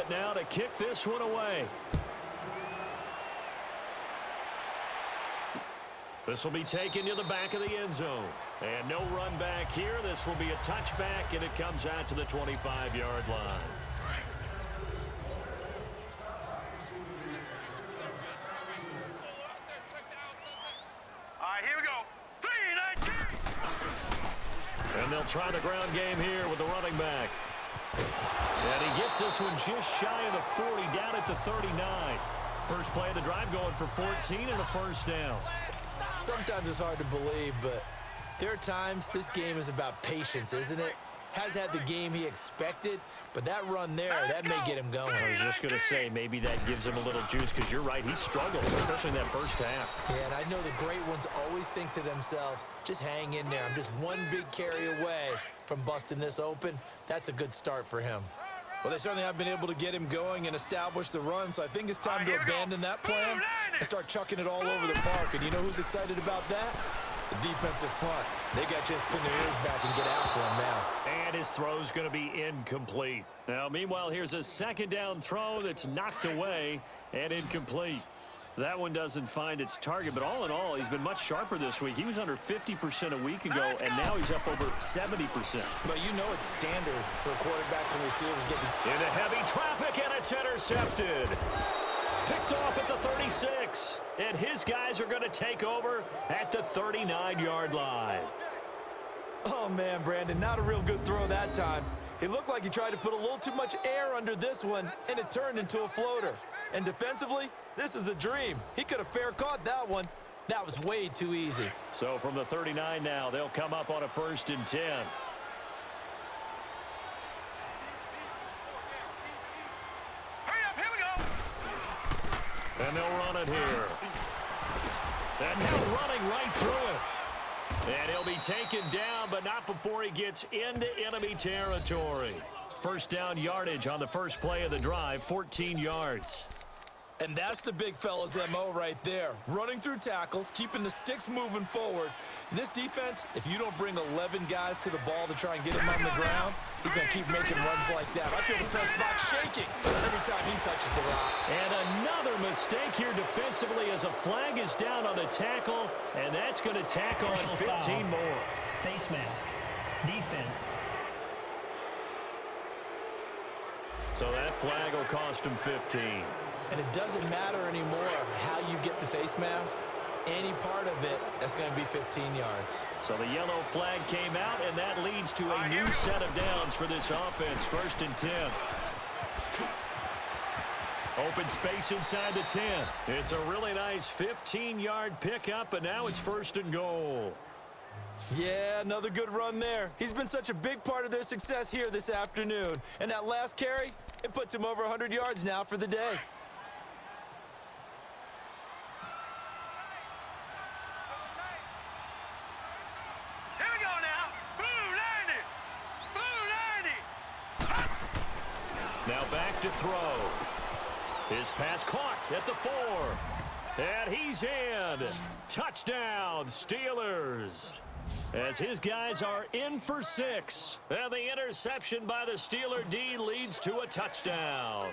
Elliott now to kick this one away. This will be taken to the back of the end zone. And no run back here. This will be a touchback, and it comes out to the 25-yard line. All right, here we go. 3, 19. And they'll try the ground game here with the running back. And he gets this one just shy of the 40, down at the 39. First play of the drive going for 14 and a first down. Sometimes it's hard to believe, but there are times this game is about patience, isn't it? Has had the game he expected, but that run there, that may get him going. I was just going to say, maybe that gives him a little juice, because you're right, he struggled, especially in that first half. Yeah, and I know the great ones always think to themselves, just hang in there. I'm just one big carry away from busting this open. That's a good start for him. Well, they certainly have been able to get him going and establish the run, so I think it's time to abandon that plan and start chucking it all over the park. And you know who's excited about that? The defensive front. They got to just pin their ears back and get after him now. And his throw's going to be incomplete. Now, meanwhile, here's a second down throw that's knocked away and incomplete. That one doesn't find its target, but all in all, he's been much sharper this week. He was under 50% a week ago, and now he's up over 70%. But you know it's standard for quarterbacks and receivers getting into heavy traffic, and it's intercepted. Picked off at the 36, and his guys are going to take over at the 39-yard line. Oh, man, Brandon, not a real good throw that time. It looked like he tried to put a little too much air under this one, and it turned into a floater. And defensively, this is a dream. He could have fair caught that one. That was way too easy. So from the 39 now, they'll come up on a 1st and 10. Hurry up, here we go. And they'll run it here. And now running right through it. And he'll be taken down, but not before he gets into enemy territory. First down yardage on the first play of the drive, 14 yards. And that's the big fella's MO right there. Running through tackles, keeping the sticks moving forward. This defense, if you don't bring 11 guys to the ball to try and get him on the ground, he's going to keep making runs like that. I feel the press box shaking every time he touches the rock. And another mistake here defensively as a flag is down on the tackle, and that's going to tack on 15 more. Face mask. Defense. So that flag will cost him 15. And it doesn't matter anymore how you get the face mask. Any part of it, that's going to be 15 yards. So the yellow flag came out, and that leads to a new set of downs for this offense. 1st and 10. Open space inside the 10. It's a really nice 15-yard pickup, and now it's 1st and goal. Yeah, another good run there. He's been such a big part of their success here this afternoon. And that last carry, it puts him over 100 yards now for the day. Here we go now. Boo, 90. Boo, 90. Now back to throw. His pass caught at the 4. And he's in. Touchdown, Steelers. As his guys are in for 6. And the interception by the Steeler D leads to a touchdown.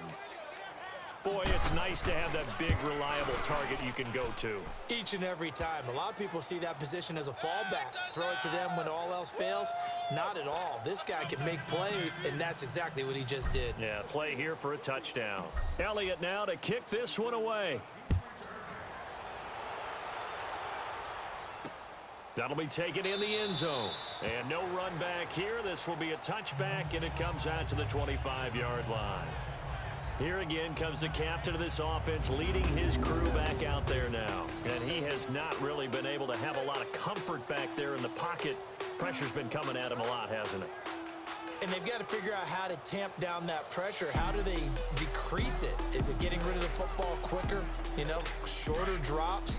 Boy, it's nice to have that big, reliable target you can go to. Each and every time. A lot of people see that position as a fallback. Throw it to them when all else fails. Not at all. This guy can make plays, and that's exactly what he just did. Yeah, play here for a touchdown. Elliott now to kick this one away. That'll be taken in the end zone. And no run back here. This will be a touchback, and it comes out to the 25-yard line. Here again comes the captain of this offense leading his crew back out there now. And he has not really been able to have a lot of comfort back there in the pocket. Pressure's been coming at him a lot, hasn't it? And they've got to figure out how to tamp down that pressure. How do they decrease it? Is it getting rid of the football quicker? You know, shorter drops?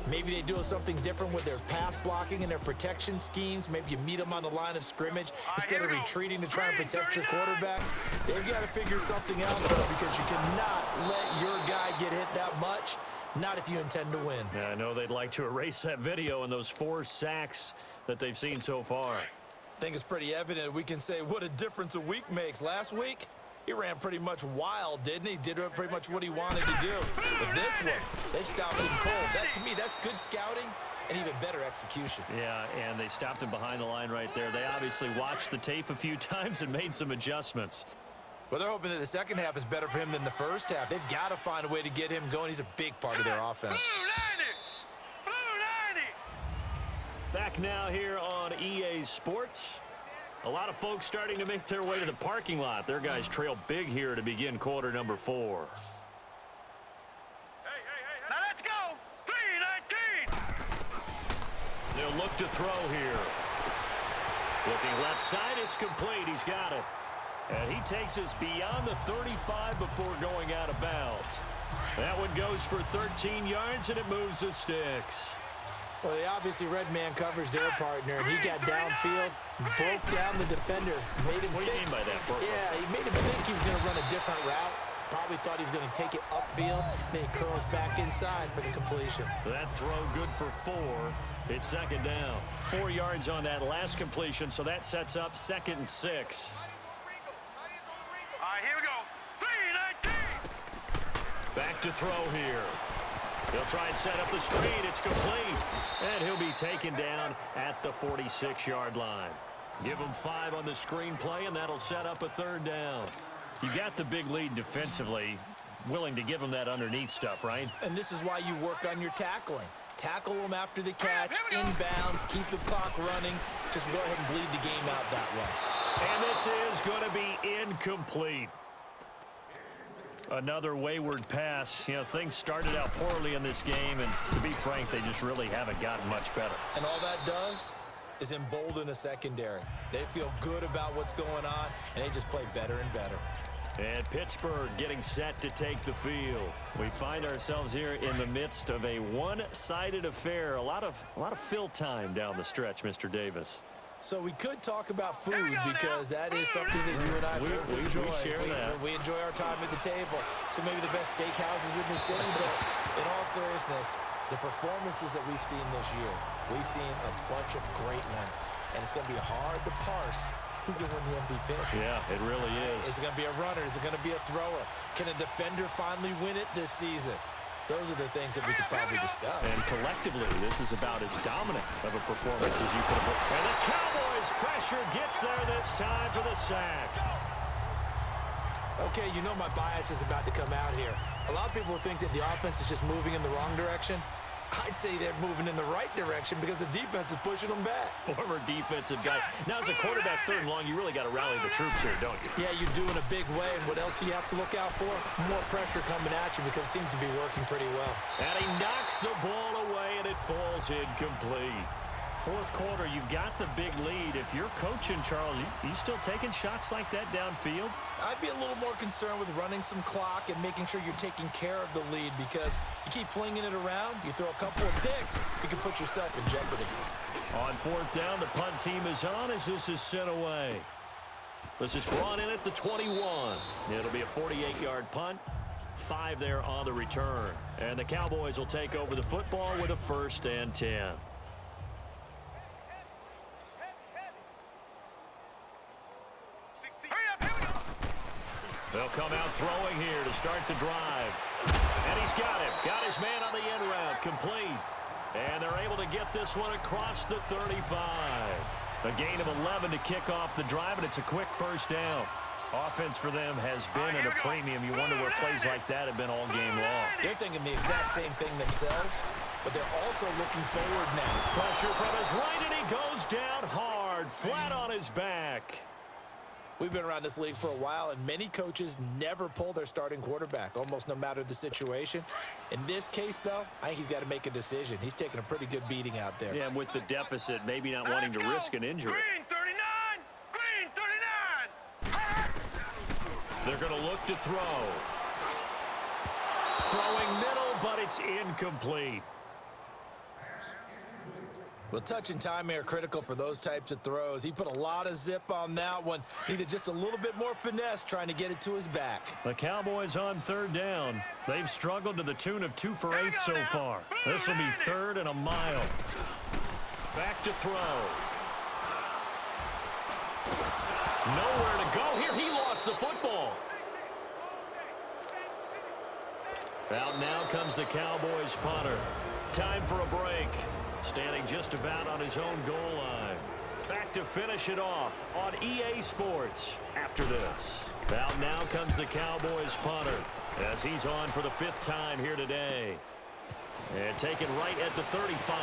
Maybe they do something different with their pass blocking and their protection schemes. Maybe you meet them on the line of scrimmage instead of retreating to try and protect your quarterback. They've got to figure something out, though, because you cannot let your guy get hit that much, not if you intend to win. Yeah, I know they'd like to erase that video and those 4 sacks that they've seen so far. I think it's pretty evident we can say what a difference a week makes. Last week, He ran pretty much wild, didn't he? Did pretty much what he wanted to do. But this one, they stopped him cold. That, to me, that's good scouting and even better execution. Yeah, and they stopped him behind the line right there. They obviously watched the tape a few times and made some adjustments. Well, they're hoping that the second half is better for him than the first half. They've got to find a way to get him going. He's a big part of their offense. Back now here on EA Sports. A lot of folks starting to make their way to the parking lot. Their guys trail big here to begin quarter number 4. Now let's go. 3-19. They'll look to throw here. Looking left side, it's complete. He's got it. And he takes us beyond the 35 before going out of bounds. That one goes for 13 yards, and it moves the sticks. Well, they obviously read man coverage their partner, and he got downfield, broke down the defender, made him What do you mean by that, Burke? Yeah, he made him think he was going to run a different route. Probably thought he was going to take it upfield, then he curls back inside for the completion. That throw good for 4. It's second down. 4 yards on that last completion, so that sets up 2nd and 6. All right, here we go. 3-19. Back to throw here. He'll try and set up the screen. It's complete. And he'll be taken down at the 46-yard line. Give him 5 on the screenplay, and that'll set up a 3rd down. You got the big lead defensively. Willing to give him that underneath stuff, right? And this is why you work on your tackling. Tackle them after the catch, inbounds, keep the clock running. Just go ahead and bleed the game out that way. And this is going to be incomplete. Another wayward pass. You know, things started out poorly in this game, and to be frank, they just really haven't gotten much better. And all that does is embolden a secondary. They feel good about what's going on, and they just play better and better. And Pittsburgh getting set to take the field. We find ourselves here in the midst of a one-sided affair. A lot of fill time down the stretch, Mr. Davis. So we could talk about food because that is something that you and I enjoy. We enjoy our time at the table. So maybe the best steakhouses in the city, but in all seriousness, the performances that we've seen this year, we've seen a bunch of great ones, and it's going to be hard to parse who's going to win the MVP. Yeah, it really is. Is it going to be a runner? Is it going to be a thrower? Can a defender finally win it this season? Those are the things that we could probably discuss. And collectively, this is about as dominant of a performance as you could have. And the Cowboys' pressure gets there this time for the sack. Okay, you know my bias is about to come out here. A lot of people think that the offense is just moving in the wrong direction. I'd say they're moving in the right direction because the defense is pushing them back. Former defensive guy. Now, as a quarterback 3rd and long, you really got to rally the troops here, don't you? Yeah, you do in a big way. And what else do you have to look out for? More pressure coming at you because it seems to be working pretty well. And he knocks the ball away, and it falls incomplete. 4th quarter, you've got the big lead. If you're coaching, Charles, you still taking shots like that downfield? I'd be a little more concerned with running some clock and making sure you're taking care of the lead because you keep flinging it around, you throw a couple of picks, you can put yourself in jeopardy. On 4th down, the punt team is on as this is sent away. This is brought in at the 21. It'll be a 48-yard punt. 5 there on the return. And the Cowboys will take over the football with a 1st and 10. They'll come out throwing here to start the drive. And he's got him. Got his man on the end route. Complete. And they're able to get this one across the 35. A gain of 11 to kick off the drive, and it's a quick 1st down. Offense for them has been at a premium. You wonder where plays like that have been all game long. They're thinking the exact same thing themselves, but they're also looking forward now. Pressure from his right, and he goes down hard, flat on his back. We've been around this league for a while, and many coaches never pull their starting quarterback, almost no matter the situation. In this case, though, I think he's got to make a decision. He's taking a pretty good beating out there. Yeah, and with the deficit, maybe not wanting to risk an injury. Green 39! Green 39! They're going to look to throw. Throwing middle, but it's incomplete. Well, touch and timing are critical for those types of throws. He put a lot of zip on that one. Needed just a little bit more finesse trying to get it to his back. The Cowboys on 3rd down. They've struggled to the tune of 2 for 8 so far. This will be 3rd and a mile. Back to throw. Nowhere to go here. He lost the football. Out now comes the Cowboys punter. Time for a break. Standing just about on his own goal line. Back to finish it off on EA Sports after this. Out now comes the Cowboys punter as he's on for the 5th time here today. And taken right at the 35.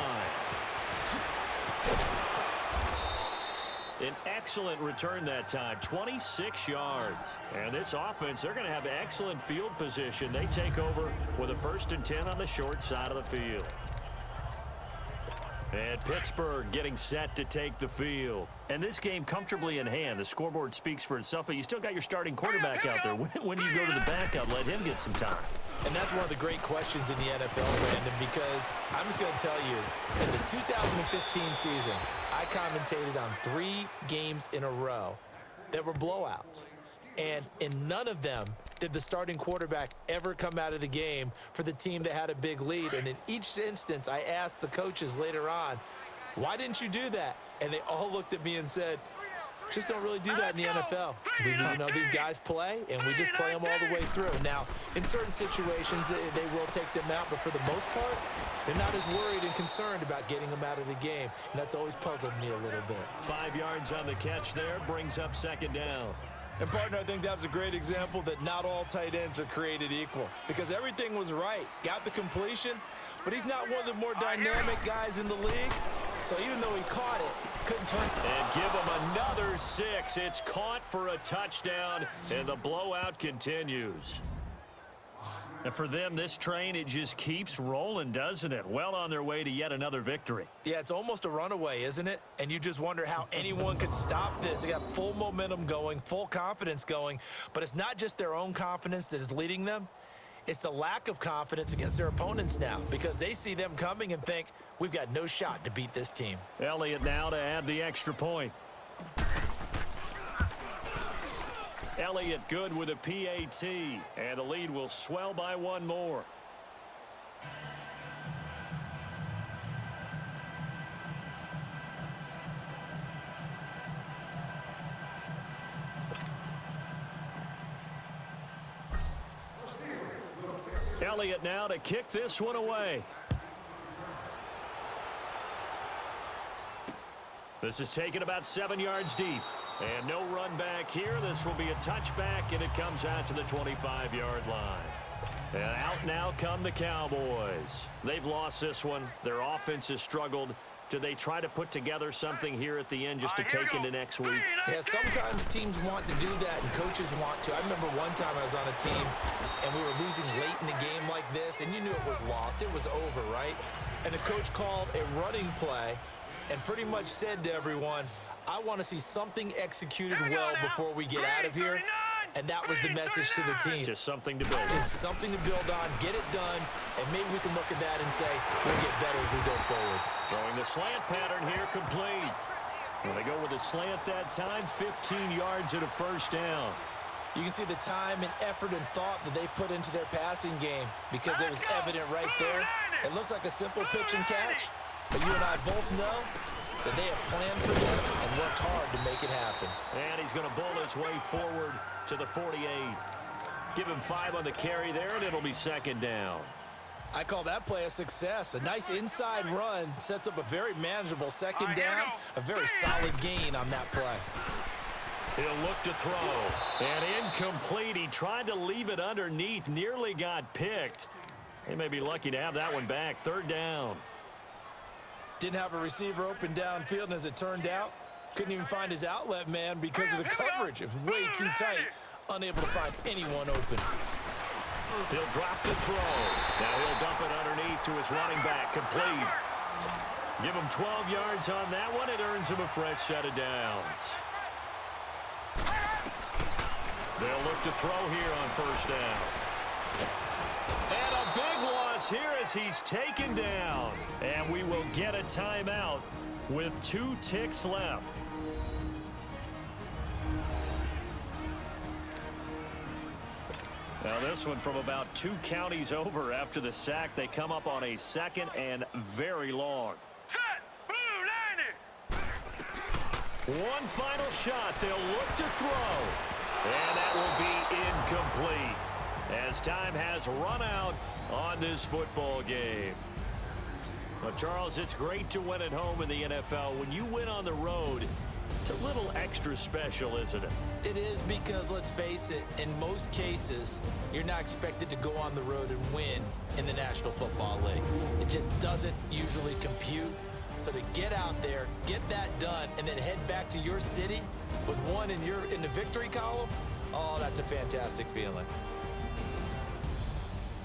An excellent return that time, 26 yards. And this offense, they're going to have excellent field position. They take over with a 1st and 10 on the short side of the field. And Pittsburgh getting set to take the field. And this game comfortably in hand. The scoreboard speaks for itself, but you still got your starting quarterback out there. When do you go to the backup, let him get some time? And that's one of the great questions in the NFL, Brandon, because I'm just going to tell you, in the 2015 season, I commentated on 3 games in a row that were blowouts. And in none of them did the starting quarterback ever come out of the game for the team that had a big lead. And in each instance, I asked the coaches later on, why didn't you do that? And they all looked at me and said, just don't really do that in the NFL. These guys play, and we just play them all the way through. Now, in certain situations, they will take them out, but for the most part, they're not as worried and concerned about getting them out of the game, and that's always puzzled me a little bit. 5 yards on the catch there, brings up 2nd down. And, partner, I think that was a great example that not all tight ends are created equal because everything was right. Got the completion, but he's not one of the more dynamic guys in the league. So even though he caught it, couldn't turn. And give him another 6. It's caught for a touchdown, and the blowout continues. And for them, this train, it just keeps rolling, doesn't it? Well on their way to yet another victory. Yeah, it's almost a runaway, isn't it? And you just wonder how anyone could stop this. They got full momentum going, full confidence going. But it's not just their own confidence that is leading them. It's the lack of confidence against their opponents now because they see them coming and think, we've got no shot to beat this team. Elliott now to add the extra point. Elliott good with a PAT, and the lead will swell by 1 more. Elliott now to kick this one away. This is taken about 7 yards deep. And no run back here. This will be a touchback, and it comes out to the 25-yard line. And out now come the Cowboys. They've lost this one. Their offense has struggled. Do they try to put together something here at the end just to take into next week? Yeah, sometimes teams want to do that, and coaches want to. I remember one time I was on a team, and we were losing late in the game like this, and you knew it was lost. It was over, right? And the coach called a running play and pretty much said to everyone, I want to see something executed well before we get out of here. And that was the message to the team. Just something to build. Just something to build on, get it done, and maybe we can look at that and say, we'll get better as we go forward. Throwing the slant pattern here complete. When they go with a slant that time, 15 yards at a 1st down. You can see the time and effort and thought that they put into their passing game because it was evident right there. It looks like a simple pitch and catch, but you and I both know that they have planned for this and worked hard to make it happen. And he's going to bull his way forward to the 48. Give him 5 on the carry there, and it'll be 2nd down. I call that play a success. A nice inside run sets up a very manageable 2nd down, a very solid gain on that play. He'll look to throw. And incomplete. He tried to leave it underneath, nearly got picked. They may be lucky to have that one back. 3rd down. Didn't have a receiver open downfield, and as it turned out, couldn't even find his outlet man because of the coverage. It was way too tight, unable to find anyone open. He'll drop the throw. Now he'll dump it underneath to his running back. Complete. Give him 12 yards on that one. It earns him a fresh set of downs. They'll look to throw here on 1st down. And a big loss here as he's taken down. And we will get a timeout with 2 ticks left. Now this one from about 2 counties over after the sack. They come up on a 2nd and very long. Set! Blue 90! One final shot. They'll look to throw. And that will be incomplete. as time has run out on this football game. Well, Charles, it's great to win at home in the NFL. When you win on the road, it's a little extra special, isn't it? It is, because let's face it, in most cases, you're not expected to go on the road and win in the National Football League. It just doesn't usually compute. So to get out there, get that done, and then head back to your city with one in the victory column, oh, that's a fantastic feeling.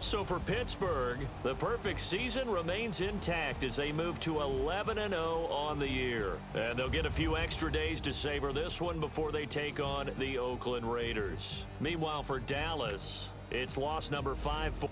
So for Pittsburgh, the perfect season remains intact as they move to 11-0 on the year. And they'll get a few extra days to savor this one before they take on the Oakland Raiders. Meanwhile, for Dallas, it's loss number 5.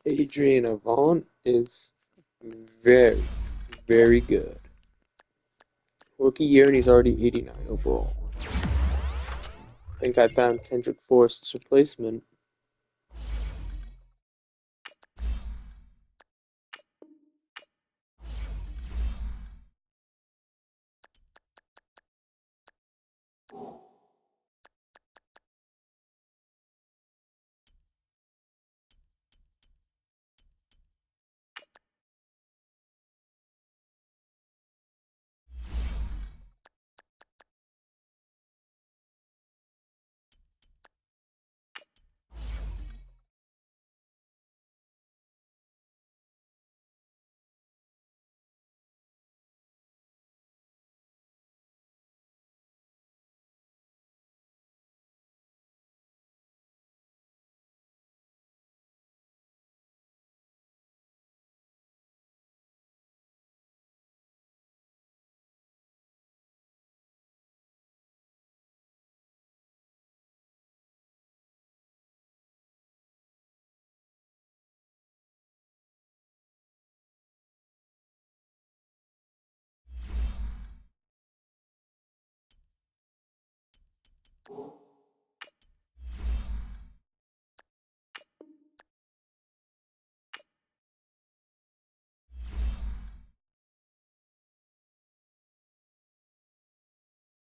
Edaug-Ethanb is very, very good. Rookie year, and he's already 89 overall. I think I found Kendrick Forrest's replacement.